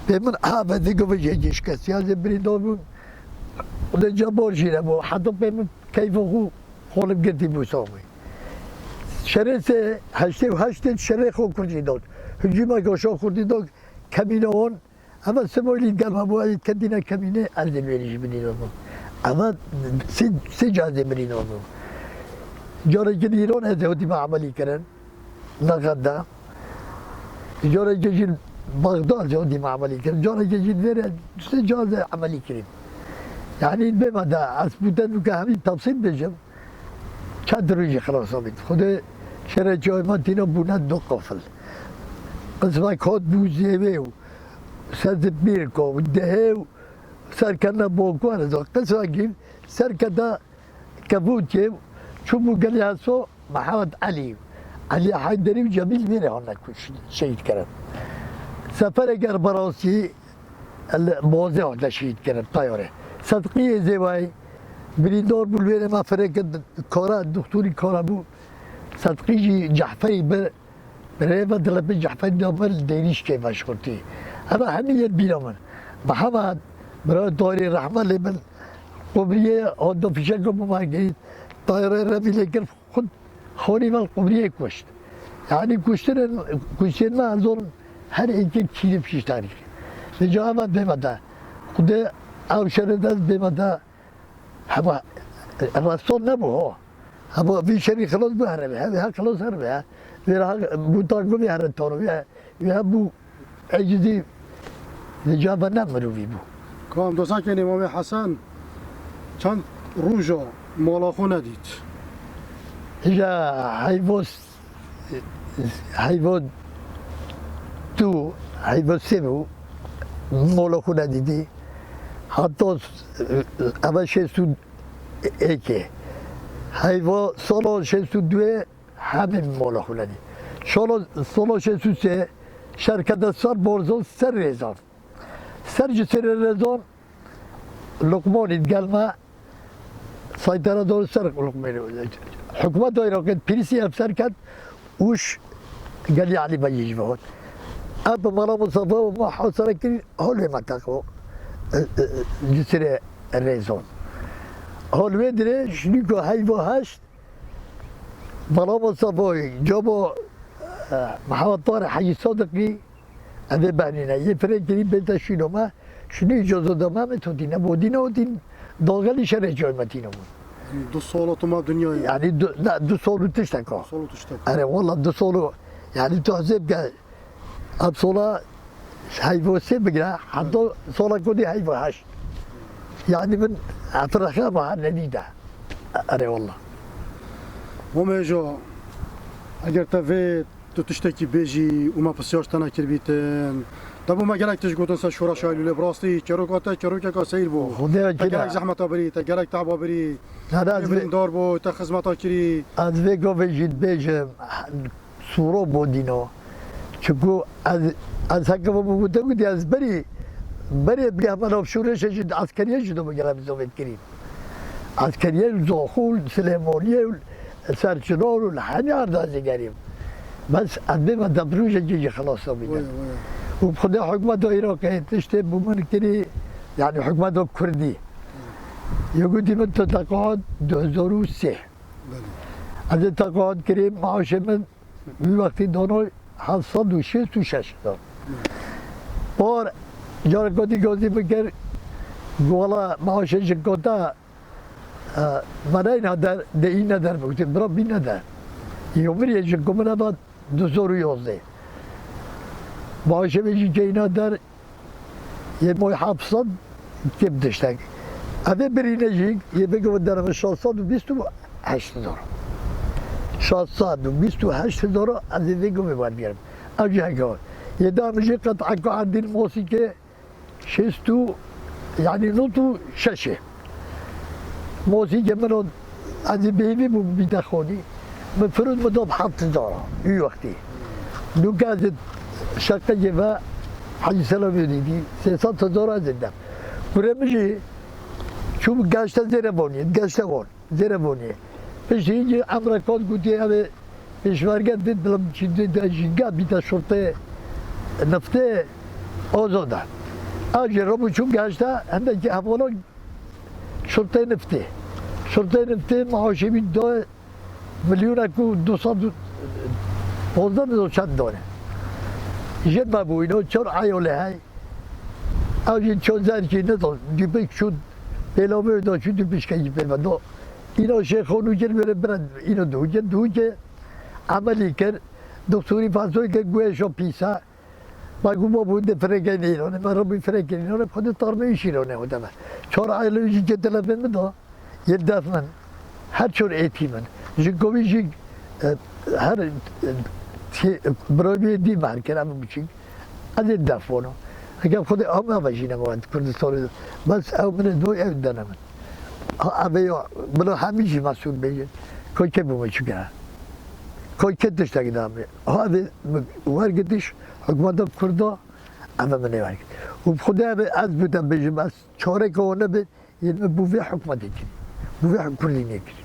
به من آبادی که وجه جیش کسی از بریندار بود و جبار شیره بود حتی به من کیف خو خالب گرتی بوسامی شرط 88 شرط خو کردی داد هجوم گاشا کردی داد کمینان اما سمولی گم هوا کدینا کمینه از دلویش بینیم اما سه جاده بینیم جوری که ایران از هدی معاملی کردن نقدا جوری که جن بغداد هدی معاملی کردن جوری که جن وره سه جاده عملی کردن يعني بمدى اثبتن که همین تفصیل بجم چند روزی خلاص آمد خود شرع جای من تینا بوند دو قفل قسمه کات بوزیوه و سرد بیرکو و دهه و سرکنه بوکوان ازا قسمه گیم سرکده کبود که چون بو گلی هستو محمد علی حیدری و جمیل میره هنه کش شهید کرد سفر اگر براسی موزه هنه شهید کرد طیاره صدقی زیبایی بریندار بولویر ما فرق کارا دکتری کارا بو صدقی جعفری برای ما دلب جعفری دامر دیریش که مشغولتی اما همین بیرامن محمد برای داری رحمه لیمن قبریه آن دو پیشن که مماگید طایره رمی لیکن خود خونی من قبریه کشت یعنی کشتن ما ازون هر اینکه چیزی پیش تاریخ نجا همه بیمده خود او شردت بیمده همه رسول نبوه همه بی شری خلاص بهره همه ها خلاص هربه ویرا بو تاگو بیاره تارو ویرا بو عجزی نجابه نمروی بو کام دوستان که امام حسن چند روزا مالاخو ندید اینجا حیوان تو حیوان سه بو مالاخو ندیدی حتی اول 61 حیوان سال 62 همین مالا خوننی سال 63 شرکت سر بارزان سر ریزان سر جسر ریزان لقمانی گلمه سایتره دار سر لقمانی حکومت دایره که پریسی افسر کرد اوش گلی علی بیش بود اب مالا مصطفى وما حصل كل هول ما تاكو جسر الريزون هول ويدري شنو هاي هاشت مالا مصطفى جابوا محمد طارق حي صادقي هذا بانينا يفرق كريم بنت شنو ما شنو اجازه ما متودينا بودينا ودين داغلي شرع جاي متينا دو سالات ما دنیای يعني لا دو سالو تشتكى سالو تشتك انا والله دو سالو يعني تحسب اب صولا حيفو سي بقرا حتى صولا كودي حيفو هاش يعني من افرخها مع النديده اري والله وما جا اگر تفيت تو تشتكي بيجي وما بسياش تنا كربيتن دابا ما قالك تشقوتن سا شورا شايلو براستي كروكاتا كروكا سيل بو خدها قالك كده زحمه بري قالك تعب بري هذا يبرين دار بو تخزمتا كري از ویگو بجید بیجم سورو بودینو چکو از حکم بوده بودی از بری بگه من افشورش جد عسکریه جدو بگرم زوید کریم عسکریه زاخول سلیمانیه سرچنار و همه اردازی گریم بس از من دبروش جیجی خلاص میدن و خدا حکمت ایران که تشته بومن کری یعنی حکمت کردی یکوتی من تا تقاعد 2003 از تقاعد کردیم معاش من bir vakti دانای 766 دار بار جارکاتی گازی بکر گوالا معاشش کتا من این ندر ده این ندر بگوتیم برا بی ندر یومری جنکو من بعد 2011 معاشه بیشی که این ندر یه مای 700 کم داشتن اوه برینجی یه بگو درم 628 دار 628 از این دیگه میباید بیارم اوجه که یه دامجی قطعه که عندی موسیقی شستو یعنی نوتو ششه موسیقی منو از این بیمی بیدخونی من فرود مدام 7 این وقتی نو که از شقه و حاجی سلامی دیدی 300 از این دم برمجی چون گشته زیر بانیه گشته وان زیر بانیه پیش اینجا امریکان گویی همه پیشورگان دید بلام چیزی داشتگاه بیت شرطه نفته آزاده. آجی رابو چون گشته هنده که اولا شرطه نفته معاشی بید 2 میلیون اکو 215 چند داره. جد ما بوینو چهار عیاله های Avcı çözer ki ne de gibi şu belamı da şu bir şey gibi ben do. İno şey konu gel böyle ben ino duje ameli ker doktori fazla ki güeşo pisa. Baguma bu de fregenin onu ben bir fregenin onu kodu tarma işin onu o da. Sonra aile yüzü cetele ben mi do. Yedafman her çor etimen. Jikovici her برای دی مار کردم میشیم از این دفعه اگر خود آم نباشیم وقت کردستان بس او من دو اف دارم اوی من همیشه مسئول بیشتر کوی که بومشی کنه کوی که داشته کدام اوی ورگتیش حکومت کرده اما من نمی‌کنم و خدا از بودم بیشتر بس چهره که اونه به یه بوی حکومتی کنی بوی حکومتی نکنی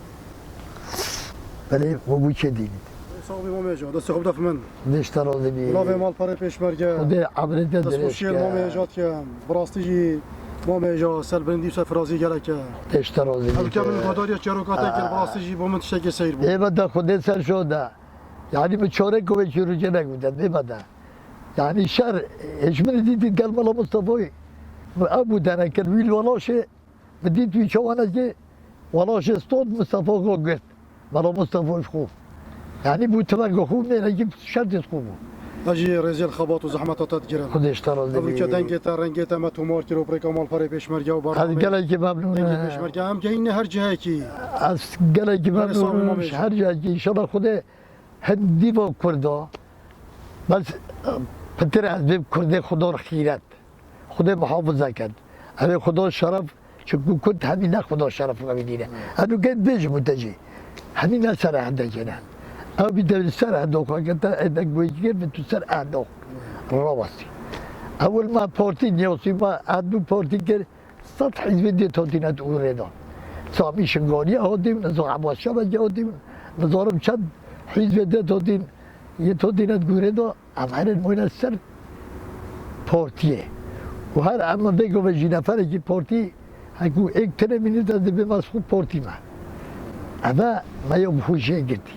ولی مبوچه دینی صاحبي ماميجا دست خوب دف من نشتر آدمی لاوی مال پاره پیشمرگه خدا عبرت دست درش خوشیل ماميجات که براستی جی ماميجا سل بندی سفرازی گره که نشتر آدمی هل که من قداری چروکاته که براستی جی با من تشکی سیر بود ایمده خدا سر شده یعنی به چاره که به چروچه نگودن ایمده yani şer eşmini dedi gel mala Mustafa'yı Abu Deneker vil valaşı ve dedi bir çavana ki valaşı stod Mustafa ko git mala Mustafa şu yani bu tebek ko ne ki şart ko اجي رزيل خباط وزحمه تتجرن خود اشترال قبل که دنگت رنگت ما تو مار کرو پرک مال پاره پیشمرگه و هذا برنامه قال ki ممنون دنگ پیشمرگه هم که این هر جهه کی از قال ki ممنون her جایی inşallah خدا هندی با کردا بس پتر از بیم کرده خدا را خیرت خدا محافظه کرد همه خدا شرف چون کند همین نه خدا شرف رو میدینه هنو گند بیش متجی همین نه سر هنده جنه او بیده سر هنده که تا ادک بویجگر به تو سر هنده را بستی اول ما پارتی نیاسی ما هندو پارتی کرد صد حزب دی تاتینت اوره دان سامی شنگانی آدیم نزا عباس شبه آدیم نزارم چند حزب دی تاتین یه تاتینت گوره دا اول موین سر پارتیه و هر اما بگو به جینفره که پارتی هکو ایک تنه مینید از به مسخوب پارتی من اما ما یه بخوشه گردی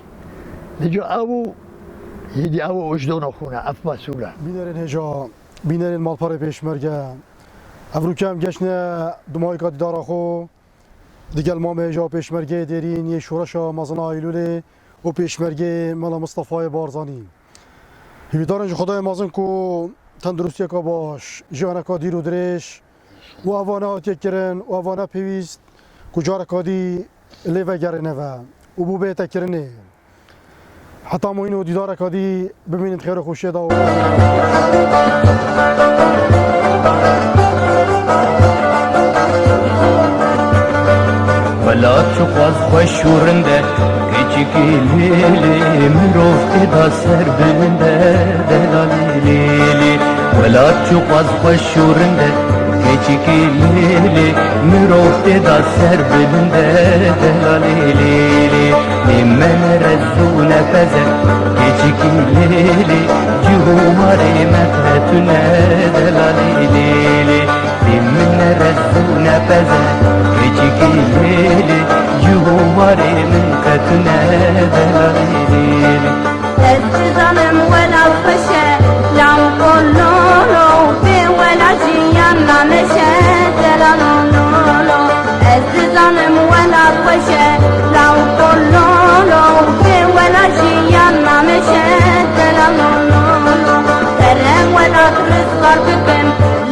نجا او یدی او اجدان خونه اف مسئوله بینرین هجا بینرین مال پاره پیشمرگه افروکه هم گشنه دمای که داره خو دیگل ما هجا پیشمرگه دیرین یه شورش مزنا ایلوله و پیشمرگه مال مصطفی بارزانی هیویدارنج خدای مازن کو تندرستی که باش جوانه که دیر و درش و اوانه آتیه کرن و اوانه پیویست کجاره که دی لیوه گرنه و بو بیته کرنه حتی ما اینو دیداره که دی ببینید خیر خوشیه دا بلاد چوقاز خوش شورنده کچکی لیلی مروفتی دا سر بلنده دلالی لیلی بلاد چوقاز خوش شورنده کچکی لیلی مروفتی دا سر بلنده دلالی لیلی من رزو نفزه کچکی لیلی جواری متنتونه دلالی لیلی من رزو نفزه کچکی لیلی جواری منتتونه دلالی التزام ولا خشى لو قلولو في ولا جيان ما مشى دلالولو التزام ولا خشى لو قلولو في ولا جيان ما مشى دلالولو ترى ولا ترزقر بكم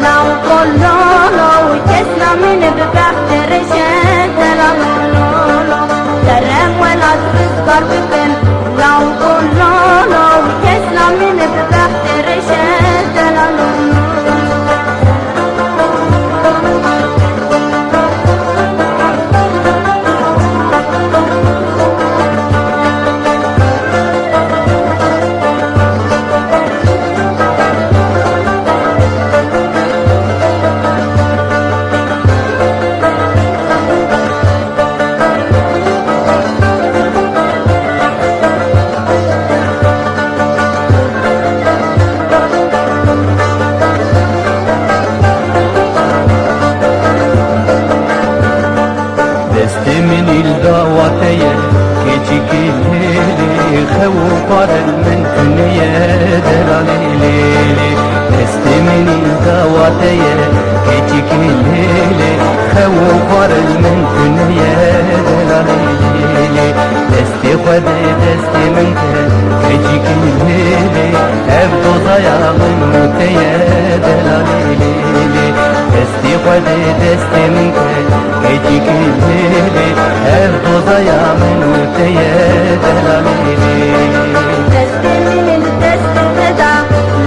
لو قلولو كسنا من ببخت رشاد دلالولو ترى ولا ترزقر بكم لو قلولو كسنا من ببخت رشاد دلالولو من الدواتية كيجيكي ليلي خوفار من كنية دلالي ليلي من الدواتية كيتيك الليلي خوفر من دنيا دلاليلي دستي خدي دستي منك كيتيك الليلي أبدو ضيع من متيا دلاليلي دستي خدي دستي منك كيتيك الليلي أبدو ضيع من متيا دلاليلي Deste min deste da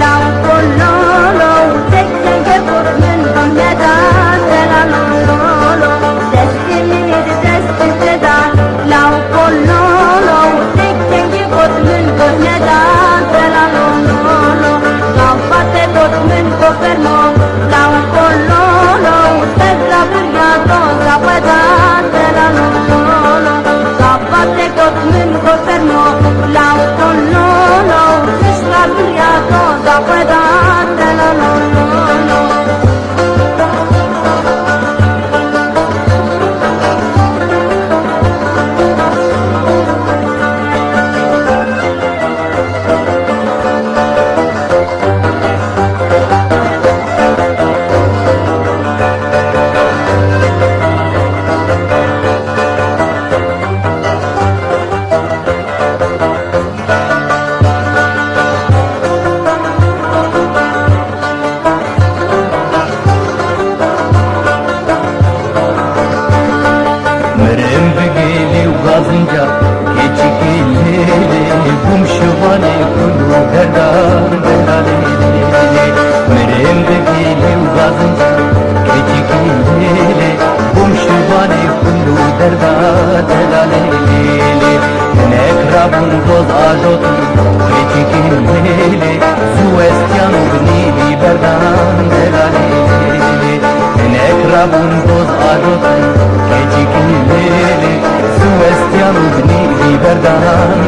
la pololo Tekte ge kurmen bameda Dela lolo Deste min deste da la pololo Tekte ge kurmen bameda Dela lolo Gafate kurmen kofermo La pololo Tekla brigato Zapata Dela lolo Gafate kurmen kofermo La pololo Fishla brigato Zapata Dela lolo مرم بقيلي وغازنجا كيتشيك الليلي قوم شغالي كله دردان دلاليلي مرم بقيلي وغازنجا كيتشيك الليلي قوم شغالي كله دردان دلاليلي هناك رابون دوز آجوتي كيتشيك الليلي سوستيانو بنيلي بردان دلاليلي هناك رابون دوز آجوتي كيتشيك الليلي سوستيانو بنيلي بردان